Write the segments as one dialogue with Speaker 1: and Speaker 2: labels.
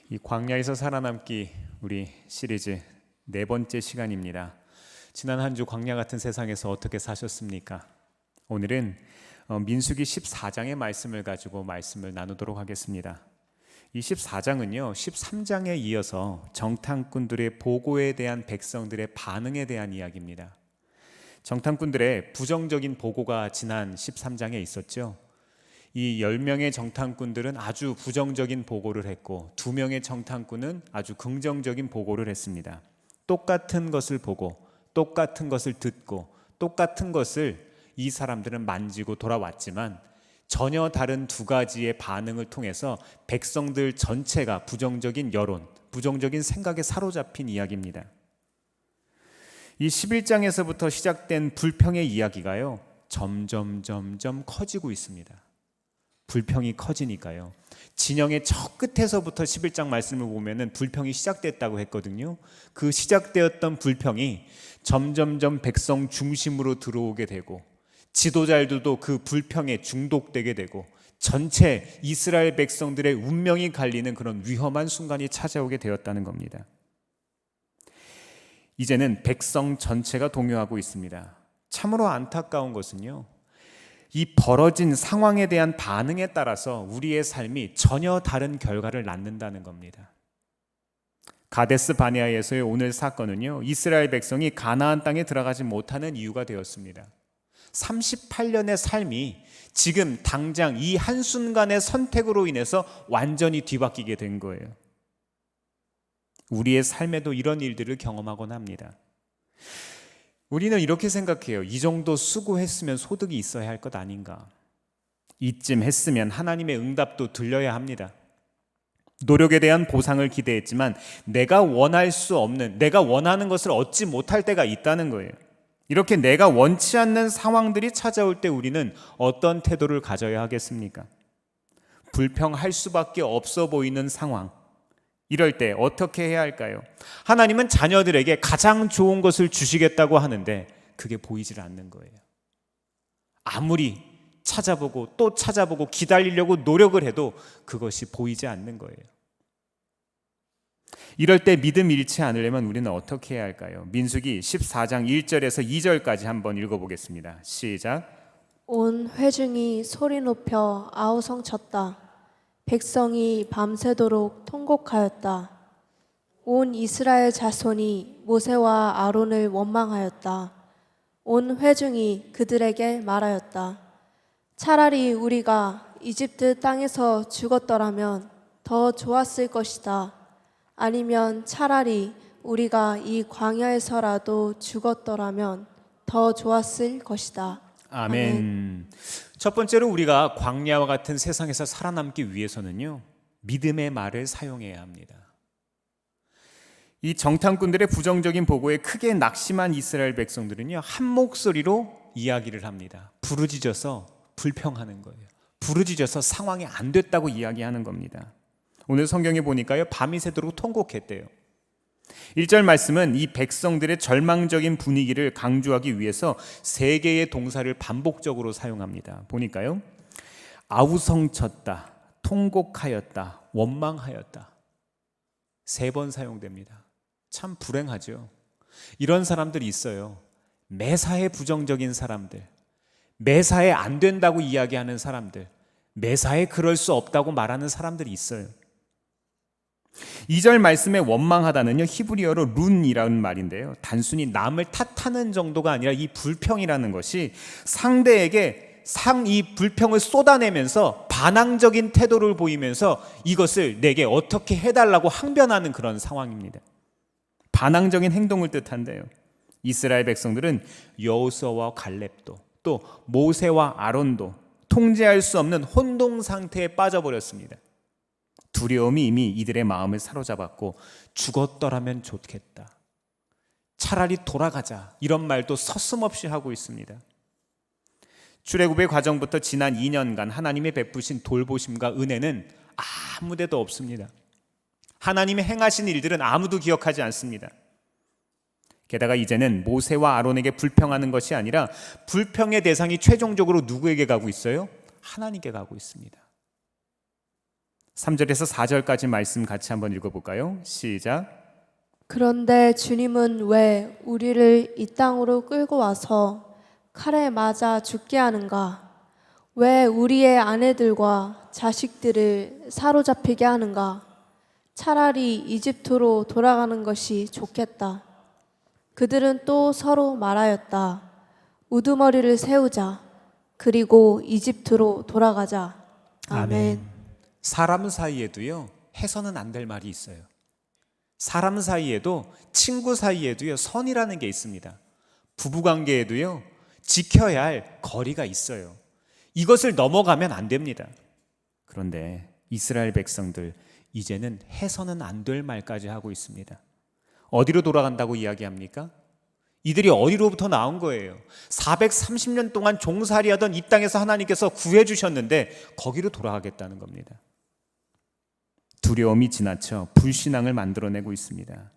Speaker 1: 이 광야에서 살아남기 우리 시리즈 네 번째 시간입니다. 지난 한 주 광야 같은 세상에서 어떻게 사셨습니까? 오늘은 민수기 14장의 말씀을 가지고 말씀을 나누도록 하겠습니다. 이 14장은요 13장에 이어서 정탐꾼들의 보고에 대한 백성들의 반응에 대한 이야기입니다. 정탐꾼들의 부정적인 보고가 지난 13장에 있었죠. 이 10명의 정탐꾼들은 아주 부정적인 보고를 했고 2명의 정탐꾼은 아주 긍정적인 보고를 했습니다. 똑같은 것을 보고 똑같은 것을 듣고 똑같은 것을 이 사람들은 만지고 돌아왔지만 전혀 다른 두 가지의 반응을 통해서 백성들 전체가 부정적인 여론, 부정적인 생각에 사로잡힌 이야기입니다. 이 11장에서부터 시작된 불평의 이야기가요 점점 커지고 있습니다. 불평이 커지니까요. 진영의 저 끝에서부터 11장 말씀을 보면은 불평이 시작됐다고 했거든요. 그 시작되었던 불평이 점점 백성 중심으로 들어오게 되고 지도자들도 그 불평에 중독되게 되고 전체 이스라엘 백성들의 운명이 갈리는 그런 위험한 순간이 찾아오게 되었다는 겁니다. 이제는 백성 전체가 동요하고 있습니다. 참으로 안타까운 것은요. 이 벌어진 상황에 대한 반응에 따라서 우리의 삶이 전혀 다른 결과를 낳는다는 겁니다. 가데스 바네아에서의 오늘 사건은요 이스라엘 백성이 가나안 땅에 들어가지 못하는 이유가 되었습니다. 38년의 삶이 지금 당장 이 한순간의 선택으로 인해서 완전히 뒤바뀌게 된 거예요. 우리의 삶에도 이런 일들을 경험하곤 합니다. 우리는 이렇게 생각해요. 이 정도 수고했으면 소득이 있어야 할 것 아닌가. 이쯤 했으면 하나님의 응답도 들려야 합니다. 노력에 대한 보상을 기대했지만 내가 원할 수 없는, 내가 원하는 것을 얻지 못할 때가 있다는 거예요. 이렇게 내가 원치 않는 상황들이 찾아올 때 우리는 어떤 태도를 가져야 하겠습니까? 불평할 수밖에 없어 보이는 상황, 이럴 때 어떻게 해야 할까요? 하나님은 자녀들에게 가장 좋은 것을 주시겠다고 하는데 그게 보이질 않는 거예요. 아무리 찾아보고 또 찾아보고 기다리려고 노력을 해도 그것이 보이지 않는 거예요. 이럴 때 믿음 잃지 않으려면 우리는 어떻게 해야 할까요? 민수기 14장 1절에서 2절까지 한번 읽어보겠습니다. 시작.
Speaker 2: 온 회중이 소리 높여 아우성쳤다. 백성이 밤새도록 통곡하였다. 온 이스라엘 자손이 모세와 아론을 원망하였다. 온 회중이 그들에게 말하였다. 차라리 우리가 이집트 땅에서 죽었더라면 더 좋았을 것이다. 아니면 차라리 우리가 이 광야에서라도 죽었더라면 더 좋았을 것이다.
Speaker 1: 아멘. 첫 번째로 우리가 광야와 같은 세상에서 살아남기 위해서는요 믿음의 말을 사용해야 합니다. 이 정탐꾼들의 부정적인 보고에 크게 낙심한 이스라엘 백성들은요 한 목소리로 이야기를 합니다. 부르짖어서 불평하는 거예요. 부르짖어서 상황이 안 됐다고 이야기하는 겁니다. 오늘 성경에 보니까요 밤이 새도록 통곡했대요. 1절 말씀은 이 백성들의 절망적인 분위기를 강조하기 위해서 세 개의 동사를 반복적으로 사용합니다. 보니까요 아우성쳤다, 통곡하였다, 원망하였다, 3번 사용됩니다. 참 불행하죠. 이런 사람들이 있어요. 매사에 부정적인 사람들, 매사에 안 된다고 이야기하는 사람들, 매사에 그럴 수 없다고 말하는 사람들이 있어요. 2절 말씀에 원망하다는요 히브리어로 룬이라는 말인데요 단순히 남을 탓하는 정도가 아니라 이 불평이라는 것이 상대에게 이 불평을 쏟아내면서 반항적인 태도를 보이면서 이것을 내게 어떻게 해달라고 항변하는 그런 상황입니다. 반항적인 행동을 뜻한대요. 이스라엘 백성들은 여호수아와 갈렙도 또 모세와 아론도 통제할 수 없는 혼동 상태에 빠져버렸습니다. 두려움이 이미 이들의 마음을 사로잡았고 죽었더라면 좋겠다, 차라리 돌아가자, 이런 말도 서슴없이 하고 있습니다. 출애굽의 과정부터 지난 2년간 하나님의 베푸신 돌보심과 은혜는 아무 데도 없습니다. 하나님의 행하신 일들은 아무도 기억하지 않습니다. 게다가 이제는 모세와 아론에게 불평하는 것이 아니라 불평의 대상이 최종적으로 누구에게 가고 있어요? 하나님께 가고 있습니다. 3절에서 4절까지 말씀 같이 한번 읽어볼까요? 시작.
Speaker 2: 그런데 주님은 왜 우리를 이 땅으로 끌고 와서 칼에 맞아 죽게 하는가? 왜 우리의 아내들과 자식들을 사로잡히게 하는가? 차라리 이집트로 돌아가는 것이 좋겠다. 그들은 또 서로 말하였다. 우두머리를 세우자. 그리고 이집트로 돌아가자. 아멘.
Speaker 1: 사람 사이에도요, 해서는 안 될 말이 있어요. 사람 사이에도, 친구 사이에도요, 선이라는 게 있습니다. 부부관계에도요, 지켜야 할 거리가 있어요. 이것을 넘어가면 안 됩니다. 그런데 이스라엘 백성들, 이제는 해서는 안 될 말까지 하고 있습니다. 어디로 돌아간다고 이야기합니까? 이들이 어디로부터 나온 거예요? 430년 동안 종살이하던 이 땅에서 하나님께서 구해주셨는데 거기로 돌아가겠다는 겁니다. 두려움이 지나쳐 불신앙을 만들어내고 있습니다.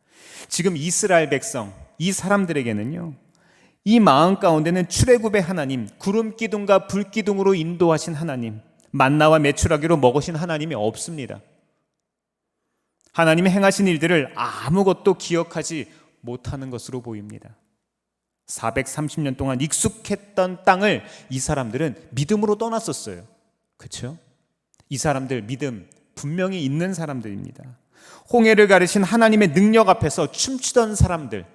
Speaker 1: 지금 이스라엘 백성, 이 사람들에게는요, 이 마음 가운데는 출애굽의 하나님, 구름 기둥과 불 기둥으로 인도하신 하나님, 만나와 메추라기로 먹으신 하나님이 없습니다. 하나님이 행하신 일들을 아무것도 기억하지 못하는 것으로 보입니다. 430년 동안 익숙했던 땅을 이 사람들은 믿음으로 떠났었어요. 그렇죠? 이 사람들 믿음 분명히 있는 사람들입니다. 홍해를 가르신 하나님의 능력 앞에서 춤추던 사람들,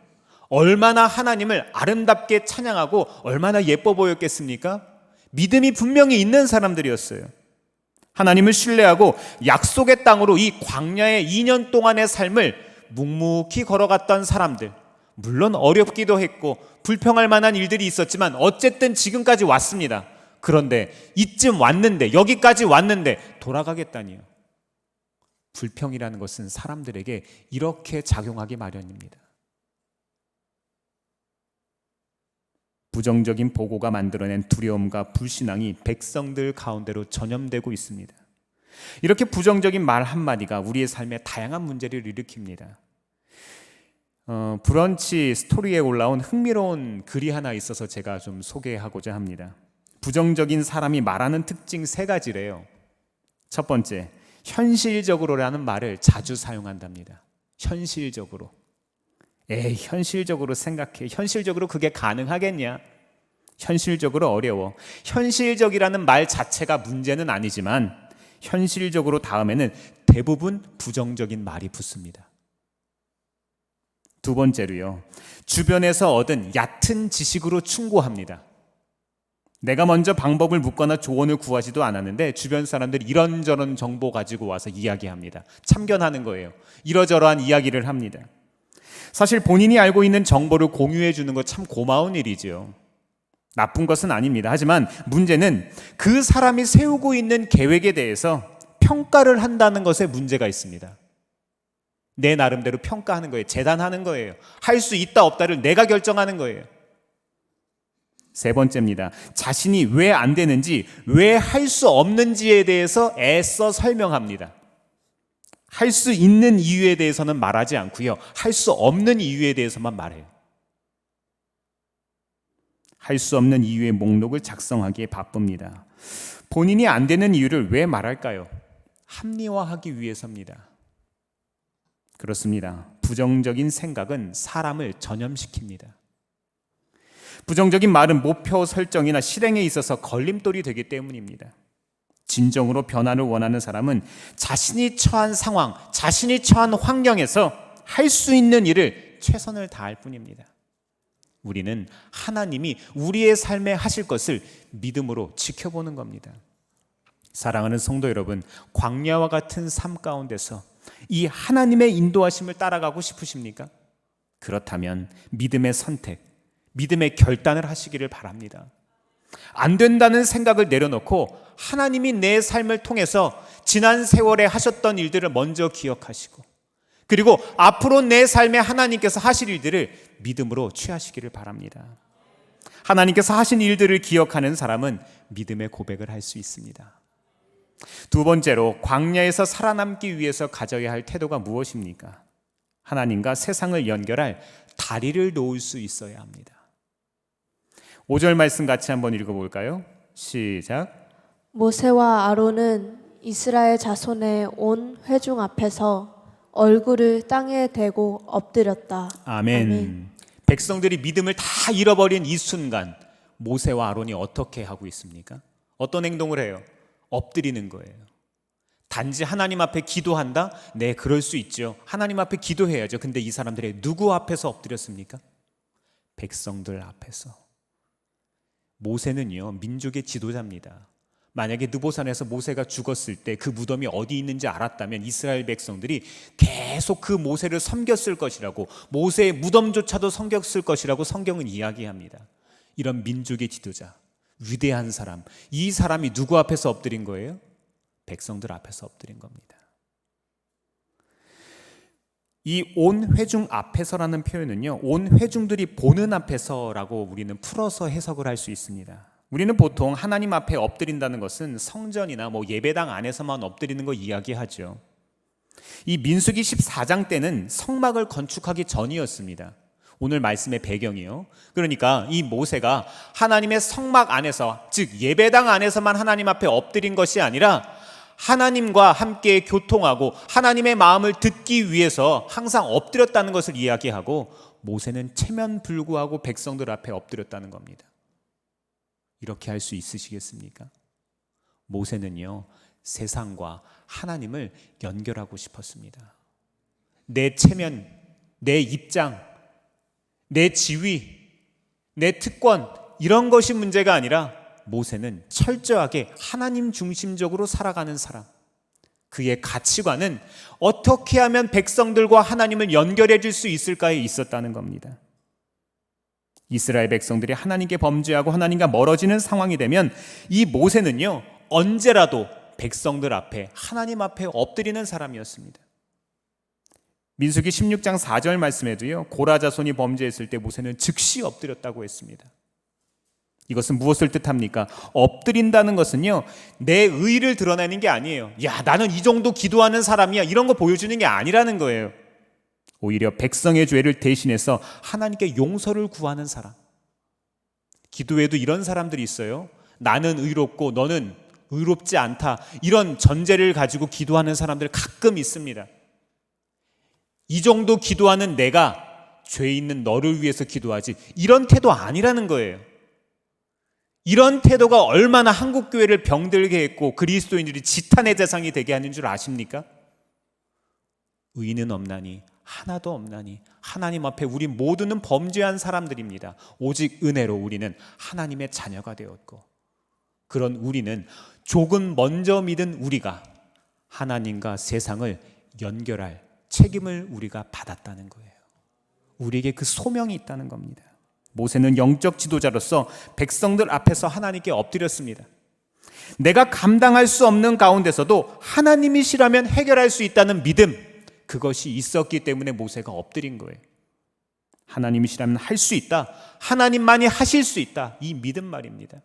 Speaker 1: 얼마나 하나님을 아름답게 찬양하고 얼마나 예뻐 보였겠습니까? 믿음이 분명히 있는 사람들이었어요. 하나님을 신뢰하고 약속의 땅으로 이 광야의 2년 동안의 삶을 묵묵히 걸어갔던 사람들, 물론 어렵기도 했고 불평할 만한 일들이 있었지만 어쨌든 지금까지 왔습니다. 그런데 이쯤 왔는데, 여기까지 왔는데 돌아가겠다니요. 불평이라는 것은 사람들에게 이렇게 작용하기 마련입니다. 부정적인 보고가 만들어낸 두려움과 불신앙이 백성들 가운데로 전염되고 있습니다. 이렇게 부정적인 말 한마디가 우리의 삶에 다양한 문제를 일으킵니다. 브런치 스토리에 올라온 흥미로운 글이 하나 있어서 제가 좀 소개하고자 합니다. 부정적인 사람이 말하는 특징 3가지래요. 첫 번째, 현실적으로라는 말을 자주 사용한답니다. 현실적으로. 현실적으로 생각해. 현실적으로 그게 가능하겠냐? 현실적으로 어려워. 현실적이라는 말 자체가 문제는 아니지만 현실적으로 다음에는 대부분 부정적인 말이 붙습니다. 두 번째로요, 주변에서 얻은 얕은 지식으로 충고합니다. 내가 먼저 방법을 묻거나 조언을 구하지도 않았는데 주변 사람들이 이런저런 정보 가지고 와서 이야기합니다. 참견하는 거예요. 이러저러한 이야기를 합니다. 사실 본인이 알고 있는 정보를 공유해 주는 거 참 고마운 일이죠. 나쁜 것은 아닙니다. 하지만 문제는 그 사람이 세우고 있는 계획에 대해서 평가를 한다는 것에 문제가 있습니다. 내 나름대로 평가하는 거예요. 재단하는 거예요. 할 수 있다 없다를 내가 결정하는 거예요. 세 번째입니다. 자신이 왜 안 되는지, 왜 할 수 없는지에 대해서 애써 설명합니다. 할 수 있는 이유에 대해서는 말하지 않고요. 할 수 없는 이유에 대해서만 말해요. 할 수 없는 이유의 목록을 작성하기에 바쁩니다. 본인이 안 되는 이유를 왜 말할까요? 합리화하기 위해서입니다. 그렇습니다. 부정적인 생각은 사람을 전염시킵니다. 부정적인 말은 목표 설정이나 실행에 있어서 걸림돌이 되기 때문입니다. 진정으로 변화를 원하는 사람은 자신이 처한 상황, 자신이 처한 환경에서 할 수 있는 일을 최선을 다할 뿐입니다. 우리는 하나님이 우리의 삶에 하실 것을 믿음으로 지켜보는 겁니다. 사랑하는 성도 여러분, 광야와 같은 삶 가운데서 이 하나님의 인도하심을 따라가고 싶으십니까? 그렇다면 믿음의 선택, 믿음의 결단을 하시기를 바랍니다. 안 된다는 생각을 내려놓고 하나님이 내 삶을 통해서 지난 세월에 하셨던 일들을 먼저 기억하시고, 그리고 앞으로 내 삶에 하나님께서 하실 일들을 믿음으로 취하시기를 바랍니다. 하나님께서 하신 일들을 기억하는 사람은 믿음의 고백을 할 수 있습니다. 두 번째로, 광야에서 살아남기 위해서 가져야 할 태도가 무엇입니까? 하나님과 세상을 연결할 다리를 놓을 수 있어야 합니다. 5절 말씀 같이 한번 읽어볼까요? 시작.
Speaker 2: 모세와 아론은 이스라엘 자손의 온 회중 앞에서 얼굴을 땅에 대고 엎드렸다.
Speaker 1: 아멘. 백성들이 믿음을 다 잃어버린 이 순간 모세와 아론이 어떻게 하고 있습니까? 어떤 행동을 해요? 엎드리는 거예요. 단지 하나님 앞에 기도한다? 네, 그럴 수 있죠. 하나님 앞에 기도해야죠. 근데 이 사람들이 누구 앞에서 엎드렸습니까? 백성들 앞에서. 모세는요, 민족의 지도자입니다. 만약에 느보산에서 모세가 죽었을 때 그 무덤이 어디 있는지 알았다면 이스라엘 백성들이 계속 그 모세를 섬겼을 것이라고, 모세의 무덤조차도 섬겼을 것이라고 성경은 이야기합니다. 이런 민족의 지도자, 위대한 사람, 이 사람이 누구 앞에서 엎드린 거예요? 백성들 앞에서 엎드린 겁니다. 이 온 회중 앞에서라는 표현은요, 온 회중들이 보는 앞에서라고 우리는 풀어서 해석을 할 수 있습니다. 우리는 보통 하나님 앞에 엎드린다는 것은 성전이나 예배당 안에서만 엎드리는 거 이야기하죠. 이 민수기 14장 때는 성막을 건축하기 전이었습니다. 오늘 말씀의 배경이요. 그러니까 이 모세가 하나님의 성막 안에서, 즉 예배당 안에서만 하나님 앞에 엎드린 것이 아니라 하나님과 함께 교통하고 하나님의 마음을 듣기 위해서 항상 엎드렸다는 것을 이야기하고, 모세는 체면불구하고 백성들 앞에 엎드렸다는 겁니다. 이렇게 할 수 있으시겠습니까? 모세는요, 세상과 하나님을 연결하고 싶었습니다. 내 체면, 내 입장, 내 지위, 내 특권, 이런 것이 문제가 아니라 모세는 철저하게 하나님 중심적으로 살아가는 사람, 그의 가치관은 어떻게 하면 백성들과 하나님을 연결해 줄 수 있을까에 있었다는 겁니다. 이스라엘 백성들이 하나님께 범죄하고 하나님과 멀어지는 상황이 되면 이 모세는요, 언제라도 백성들 앞에, 하나님 앞에 엎드리는 사람이었습니다. 민수기 16장 4절 말씀에도요, 고라 자손이 범죄했을 때 모세는 즉시 엎드렸다고 했습니다. 이것은 무엇을 뜻합니까? 엎드린다는 것은요, 내 의의를 드러내는 게 아니에요. 야, 나는 이 정도 기도하는 사람이야, 이런 거 보여주는 게 아니라는 거예요. 오히려 백성의 죄를 대신해서 하나님께 용서를 구하는 사람. 기도에도 이런 사람들이 있어요. 나는 의롭고 너는 의롭지 않다, 이런 전제를 가지고 기도하는 사람들 가끔 있습니다. 이 정도 기도하는 내가 죄 있는 너를 위해서 기도하지, 이런 태도 아니라는 거예요. 이런 태도가 얼마나 한국교회를 병들게 했고 그리스도인들이 지탄의 대상이 되게 하는 줄 아십니까? 의인은 없나니 하나도 없나니, 하나님 앞에 우리 모두는 범죄한 사람들입니다. 오직 은혜로 우리는 하나님의 자녀가 되었고, 그런 우리는 조금 먼저 믿은 우리가 하나님과 세상을 연결할 책임을 우리가 받았다는 거예요. 우리에게 그 소명이 있다는 겁니다. 모세는 영적 지도자로서 백성들 앞에서 하나님께 엎드렸습니다. 내가 감당할 수 없는 가운데서도 하나님이시라면 해결할 수 있다는 믿음, 그것이 있었기 때문에 모세가 엎드린 거예요. 하나님이시라면 할 수 있다, 하나님만이 하실 수 있다, 이 믿음 말입니다.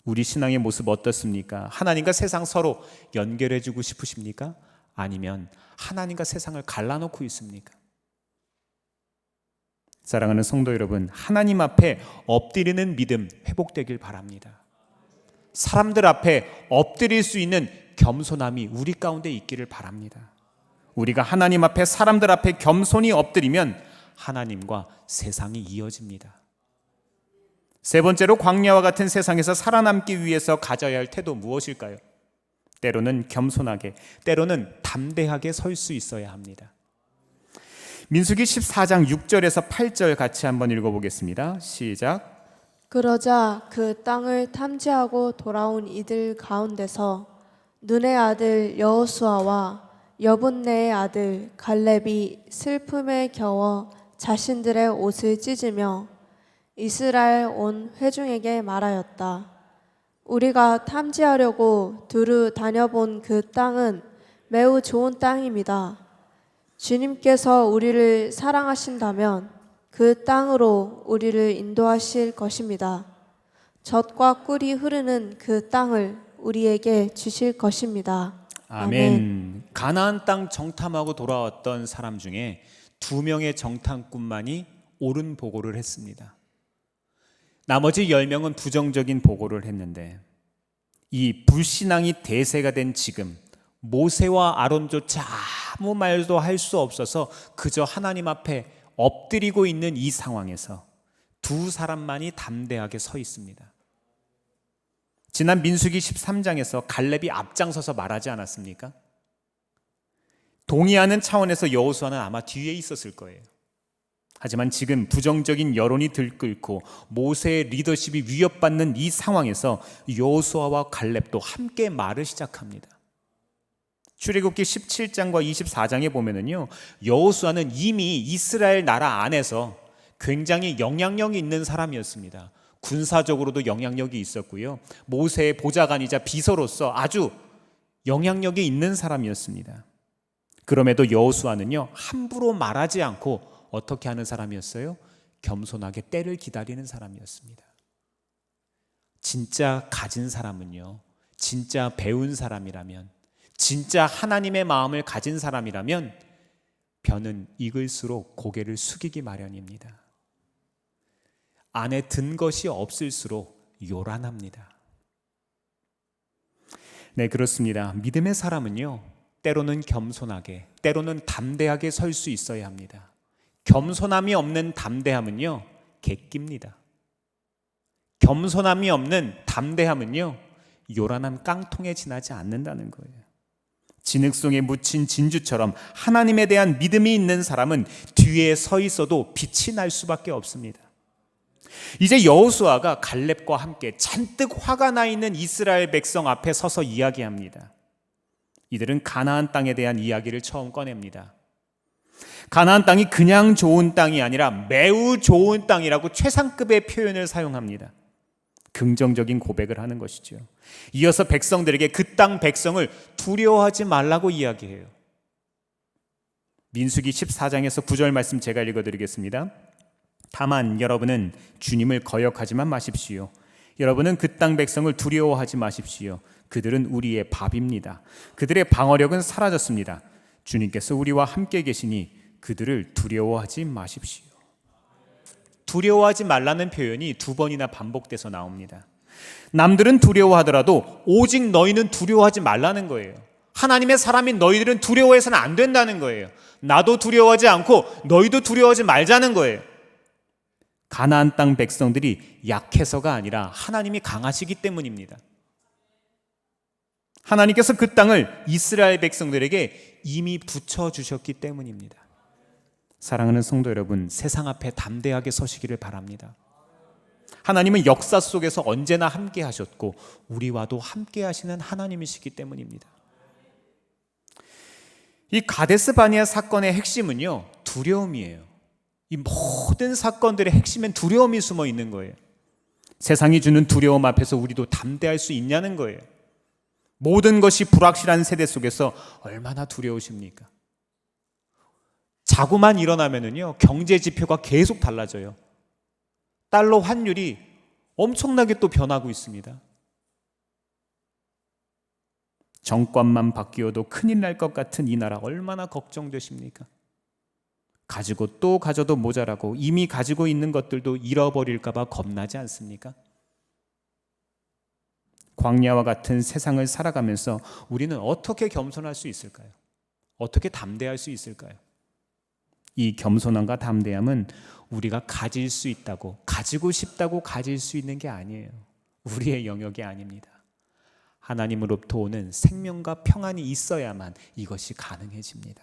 Speaker 1: 우리 신앙의 모습 어떻습니까? 하나님과 세상 서로 연결해 주고 싶으십니까? 아니면 하나님과 세상을 갈라놓고 있습니까? 사랑하는 성도 여러분, 하나님 앞에 엎드리는 믿음 회복되길 바랍니다. 사람들 앞에 엎드릴 수 있는 겸손함이 우리 가운데 있기를 바랍니다. 우리가 하나님 앞에, 사람들 앞에 겸손히 엎드리면 하나님과 세상이 이어집니다. 세 번째로, 광야와 같은 세상에서 살아남기 위해서 가져야 할 태도 무엇일까요? 때로는 겸손하게, 때로는 담대하게 설 수 있어야 합니다. 민수기 14장 6절에서 8절 같이 한번 읽어보겠습니다. 시작.
Speaker 2: 그러자 그 땅을 탐지하고 돌아온 이들 가운데서 눈의 아들 여호수아와 여분네의 아들 갈렙이 슬픔에 겨워 자신들의 옷을 찢으며 이스라엘 온 회중에게 말하였다. 우리가 탐지하려고 두루 다녀본 그 땅은 매우 좋은 땅입니다. 주님께서 우리를 사랑하신다면 그 땅으로 우리를 인도하실 것입니다. 젖과 꿀이 흐르는 그 땅을 우리에게 주실 것입니다.
Speaker 1: 아멘. 가나안 땅 정탐하고 돌아왔던 사람 중에 2명의 정탐꾼만이 옳은 보고를 했습니다. 나머지 10명은 부정적인 보고를 했는데, 이 불신앙이 대세가 된 지금 모세와 아론조차 아무 말도 할 수 없어서 그저 하나님 앞에 엎드리고 있는 이 상황에서 두 사람만이 담대하게 서 있습니다. 지난 민수기 13장에서 갈렙이 앞장서서 말하지 않았습니까? 동의하는 차원에서 여호수아는 아마 뒤에 있었을 거예요. 하지만 지금 부정적인 여론이 들끓고 모세의 리더십이 위협받는 이 상황에서 여호수아와 갈렙도 함께 말을 시작합니다. 출애굽기 17장과 24장에 보면은요, 여호수아는 이미 이스라엘 나라 안에서 굉장히 영향력이 있는 사람이었습니다. 군사적으로도 영향력이 있었고요, 모세의 보좌관이자 비서로서 아주 영향력이 있는 사람이었습니다. 그럼에도 여호수아는요, 함부로 말하지 않고 어떻게 하는 사람이었어요? 겸손하게 때를 기다리는 사람이었습니다. 진짜 가진 사람은요, 진짜 배운 사람이라면, 진짜 하나님의 마음을 가진 사람이라면 벼는 익을수록 고개를 숙이기 마련입니다. 안에 든 것이 없을수록 요란합니다. 네, 그렇습니다. 믿음의 사람은요, 때로는 겸손하게, 때로는 담대하게 설 수 있어야 합니다. 겸손함이 없는 담대함은요, 객기입니다. 겸손함이 없는 담대함은요, 요란한 깡통에 지나지 않는다는 거예요. 진흙송에 묻힌 진주처럼 하나님에 대한 믿음이 있는 사람은 뒤에 서 있어도 빛이 날 수밖에 없습니다. 이제 여호수아가 갈렙과 함께 잔뜩 화가 나 있는 이스라엘 백성 앞에 서서 이야기합니다. 이들은 가나안 땅에 대한 이야기를 처음 꺼냅니다. 가나안 땅이 그냥 좋은 땅이 아니라 매우 좋은 땅이라고 최상급의 표현을 사용합니다. 긍정적인 고백을 하는 것이죠. 이어서 백성들에게 그 땅 백성을 두려워하지 말라고 이야기해요. 민수기 14장에서 9절 말씀 제가 읽어드리겠습니다. 다만 여러분은 주님을 거역하지만 마십시오. 여러분은 그 땅 백성을 두려워하지 마십시오. 그들은 우리의 밥입니다. 그들의 방어력은 사라졌습니다. 주님께서 우리와 함께 계시니 그들을 두려워하지 마십시오. 두려워하지 말라는 표현이 두 번이나 반복돼서 나옵니다. 남들은 두려워하더라도 오직 너희는 두려워하지 말라는 거예요. 하나님의 사람인 너희들은 두려워해서는 안 된다는 거예요. 나도 두려워하지 않고 너희도 두려워하지 말자는 거예요. 가나안 땅 백성들이 약해서가 아니라 하나님이 강하시기 때문입니다. 하나님께서 그 땅을 이스라엘 백성들에게 이미 붙여주셨기 때문입니다. 사랑하는 성도 여러분, 세상 앞에 담대하게 서시기를 바랍니다. 하나님은 역사 속에서 언제나 함께 하셨고 우리와도 함께 하시는 하나님이시기 때문입니다. 이 가데스 바네아 사건의 핵심은요, 두려움이에요. 이 모든 사건들의 핵심엔 두려움이 숨어 있는 거예요. 세상이 주는 두려움 앞에서 우리도 담대할 수 있냐는 거예요. 모든 것이 불확실한 세대 속에서 얼마나 두려우십니까? 자고만 일어나면은요, 경제 지표가 계속 달라져요. 달러 환율이 엄청나게 또 변하고 있습니다. 정권만 바뀌어도 큰일 날 것 같은 이 나라 얼마나 걱정되십니까? 가지고 또 가져도 모자라고 이미 가지고 있는 것들도 잃어버릴까 봐 겁나지 않습니까? 광야와 같은 세상을 살아가면서 우리는 어떻게 겸손할 수 있을까요? 어떻게 담대할 수 있을까요? 이 겸손함과 담대함은 우리가 가질 수 있다고, 가지고 싶다고 가질 수 있는 게 아니에요. 우리의 영역이 아닙니다. 하나님으로부터 오는 생명과 평안이 있어야만 이것이 가능해집니다.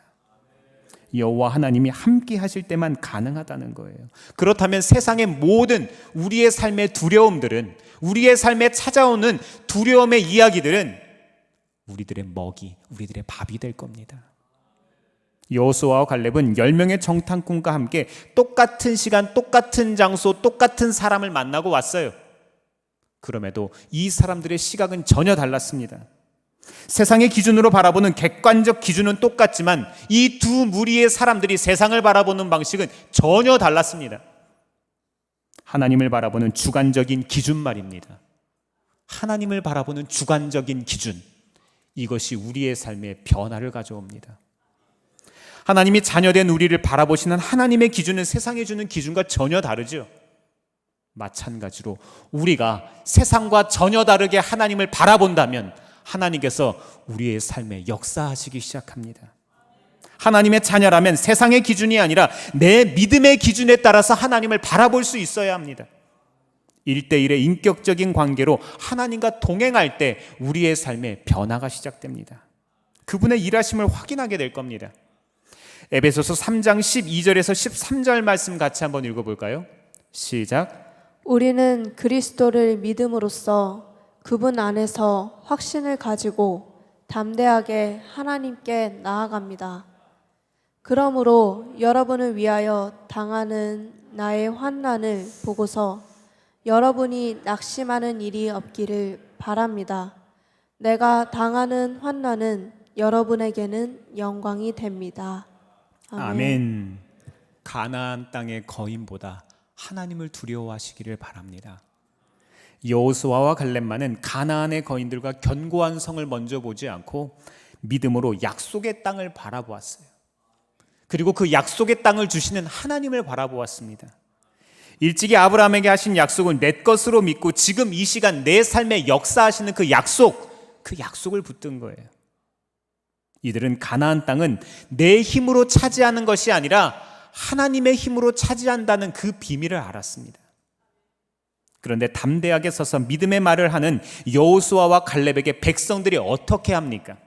Speaker 1: 여호와 하나님이 함께 하실 때만 가능하다는 거예요. 그렇다면 세상의 모든 우리의 삶의 두려움들은, 우리의 삶에 찾아오는 두려움의 이야기들은 우리들의 먹이, 우리들의 밥이 될 겁니다. 여호수아와 갈렙은 10명의 정탐꾼과 함께 똑같은 시간, 똑같은 장소, 똑같은 사람을 만나고 왔어요. 그럼에도 이 사람들의 시각은 전혀 달랐습니다. 세상의 기준으로 바라보는 객관적 기준은 똑같지만 이 두 무리의 사람들이 세상을 바라보는 방식은 전혀 달랐습니다. 하나님을 바라보는 주관적인 기준 말입니다. 하나님을 바라보는 주관적인 기준, 이것이 우리의 삶에 변화를 가져옵니다. 하나님이 자녀된 우리를 바라보시는 하나님의 기준은 세상이 주는 기준과 전혀 다르죠. 마찬가지로 우리가 세상과 전혀 다르게 하나님을 바라본다면 하나님께서 우리의 삶에 역사하시기 시작합니다. 하나님의 자녀라면 세상의 기준이 아니라 내 믿음의 기준에 따라서 하나님을 바라볼 수 있어야 합니다. 1대1의 인격적인 관계로 하나님과 동행할 때 우리의 삶에 변화가 시작됩니다. 그분의 일하심을 확인하게 될 겁니다. 에베소서 3장 12절에서 13절 말씀 같이 한번 읽어볼까요? 시작.
Speaker 2: 우리는 그리스도를 믿음으로써 그분 안에서 확신을 가지고 담대하게 하나님께 나아갑니다. 그러므로 여러분을 위하여 당하는 나의 환난을 보고서 여러분이 낙심하는 일이 없기를 바랍니다. 내가 당하는 환난은 여러분에게는 영광이 됩니다.
Speaker 1: 아멘. 가나안 땅의 거인보다 하나님을 두려워하시기를 바랍니다. 여호수아와 갈렙만은 가나안의 거인들과 견고한 성을 먼저 보지 않고 믿음으로 약속의 땅을 바라보았어요. 그리고 그 약속의 땅을 주시는 하나님을 바라보았습니다. 일찍이 아브라함에게 하신 약속을 내 것으로 믿고 지금 이 시간 내 삶에 역사하시는 그 약속을 붙든 거예요. 이들은 가나안 땅은 내 힘으로 차지하는 것이 아니라 하나님의 힘으로 차지한다는 그 비밀을 알았습니다. 그런데 담대하게 서서 믿음의 말을 하는 여호수아와 갈렙에게 백성들이 어떻게 합니까?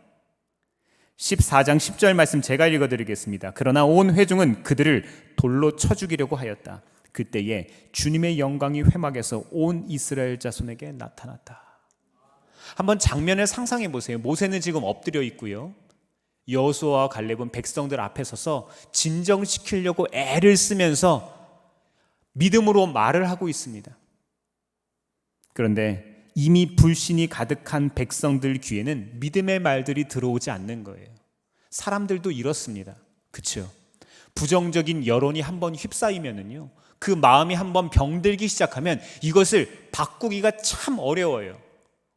Speaker 1: 14장 10절 말씀 제가 읽어드리겠습니다. 그러나 온 회중은 그들을 돌로 쳐 죽이려고 하였다. 그때에 주님의 영광이 회막에서 온 이스라엘 자손에게 나타났다. 한번 장면을 상상해 보세요. 모세는 지금 엎드려 있고요. 여호수아와 갈렙은 백성들 앞에 서서 진정시키려고 애를 쓰면서 믿음으로 말을 하고 있습니다. 그런데 이미 불신이 가득한 백성들 귀에는 믿음의 말들이 들어오지 않는 거예요. 사람들도 이렇습니다. 그렇죠? 부정적인 여론이 한번 휩싸이면은요, 그 마음이 한번 병들기 시작하면 이것을 바꾸기가 참 어려워요.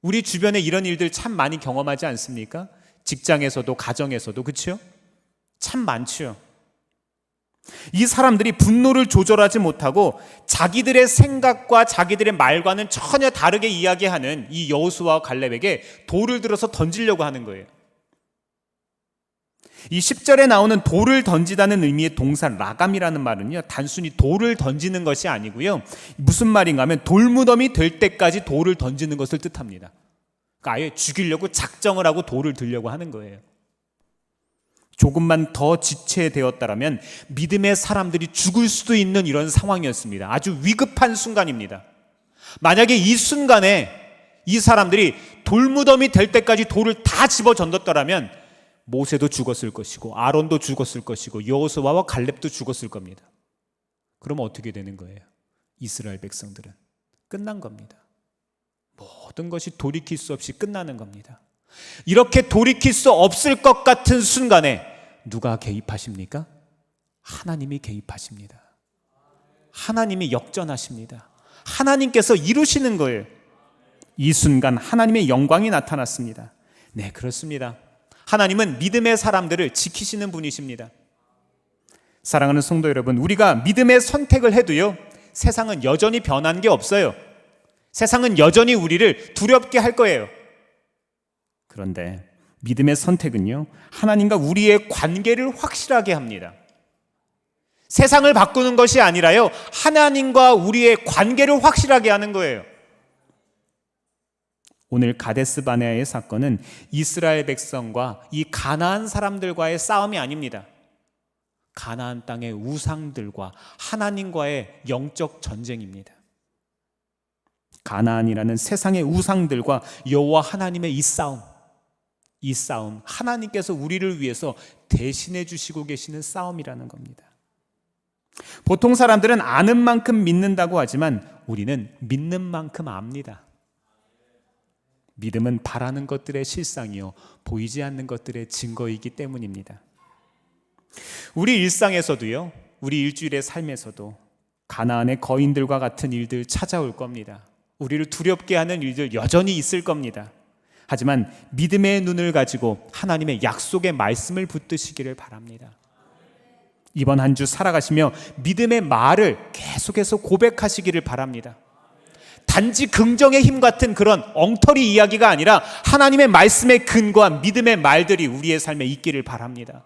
Speaker 1: 우리 주변에 이런 일들 참 많이 경험하지 않습니까? 직장에서도 가정에서도. 그렇죠? 참 많죠. 이 사람들이 분노를 조절하지 못하고 자기들의 생각과 자기들의 말과는 전혀 다르게 이야기하는 이 여호수아와 갈렙에게 돌을 들어서 던지려고 하는 거예요. 이 10절에 나오는 돌을 던지다는 의미의 동사 라감이라는 말은요, 단순히 돌을 던지는 것이 아니고요, 무슨 말인가 하면 돌무덤이 될 때까지 돌을 던지는 것을 뜻합니다. 그러니까 아예 죽이려고 작정을 하고 돌을 들려고 하는 거예요. 조금만 더 지체되었다라면 믿음의 사람들이 죽을 수도 있는 이런 상황이었습니다. 아주 위급한 순간입니다. 만약에 이 순간에 이 사람들이 돌무덤이 될 때까지 돌을 다 집어 던졌더라면 모세도 죽었을 것이고 아론도 죽었을 것이고 여호수아와 갈렙도 죽었을 겁니다. 그러면 어떻게 되는 거예요? 이스라엘 백성들은 끝난 겁니다. 모든 것이 돌이킬 수 없이 끝나는 겁니다. 이렇게 돌이킬 수 없을 것 같은 순간에 누가 개입하십니까? 하나님이 개입하십니다. 하나님이 역전하십니다. 하나님께서 이루시는 거예요. 이 순간 하나님의 영광이 나타났습니다. 네, 그렇습니다. 하나님은 믿음의 사람들을 지키시는 분이십니다. 사랑하는 성도 여러분, 우리가 믿음의 선택을 해도요, 세상은 여전히 변한 게 없어요. 세상은 여전히 우리를 두렵게 할 거예요. 그런데 믿음의 선택은요, 하나님과 우리의 관계를 확실하게 합니다. 세상을 바꾸는 것이 아니라요, 하나님과 우리의 관계를 확실하게 하는 거예요. 오늘 가데스 바네아의 사건은 이스라엘 백성과 이 가나안 사람들과의 싸움이 아닙니다. 가나안 땅의 우상들과 하나님과의 영적 전쟁입니다. 가나안이라는 세상의 우상들과 여호와 하나님의 이 싸움, 하나님께서 우리를 위해서 대신해 주시고 계시는 싸움이라는 겁니다. 보통 사람들은 아는 만큼 믿는다고 하지만 우리는 믿는 만큼 압니다. 믿음은 바라는 것들의 실상이요, 보이지 않는 것들의 증거이기 때문입니다. 우리 일상에서도요, 우리 일주일의 삶에서도 가나안의 거인들과 같은 일들 찾아올 겁니다. 우리를 두렵게 하는 일들 여전히 있을 겁니다. 하지만 믿음의 눈을 가지고 하나님의 약속의 말씀을 붙드시기를 바랍니다. 이번 한 주 살아가시며 믿음의 말을 계속해서 고백하시기를 바랍니다. 단지 긍정의 힘 같은 그런 엉터리 이야기가 아니라 하나님의 말씀에 근거한 믿음의 말들이 우리의 삶에 있기를 바랍니다.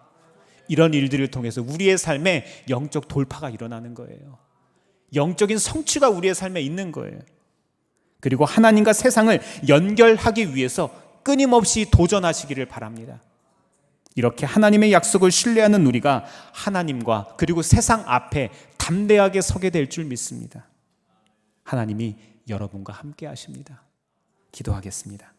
Speaker 1: 이런 일들을 통해서 우리의 삶에 영적 돌파가 일어나는 거예요. 영적인 성취가 우리의 삶에 있는 거예요. 그리고 하나님과 세상을 연결하기 위해서 끊임없이 도전하시기를 바랍니다. 이렇게 하나님의 약속을 신뢰하는 우리가 하나님과 그리고 세상 앞에 담대하게 서게 될 줄 믿습니다. 하나님이 여러분과 함께 하십니다. 기도하겠습니다.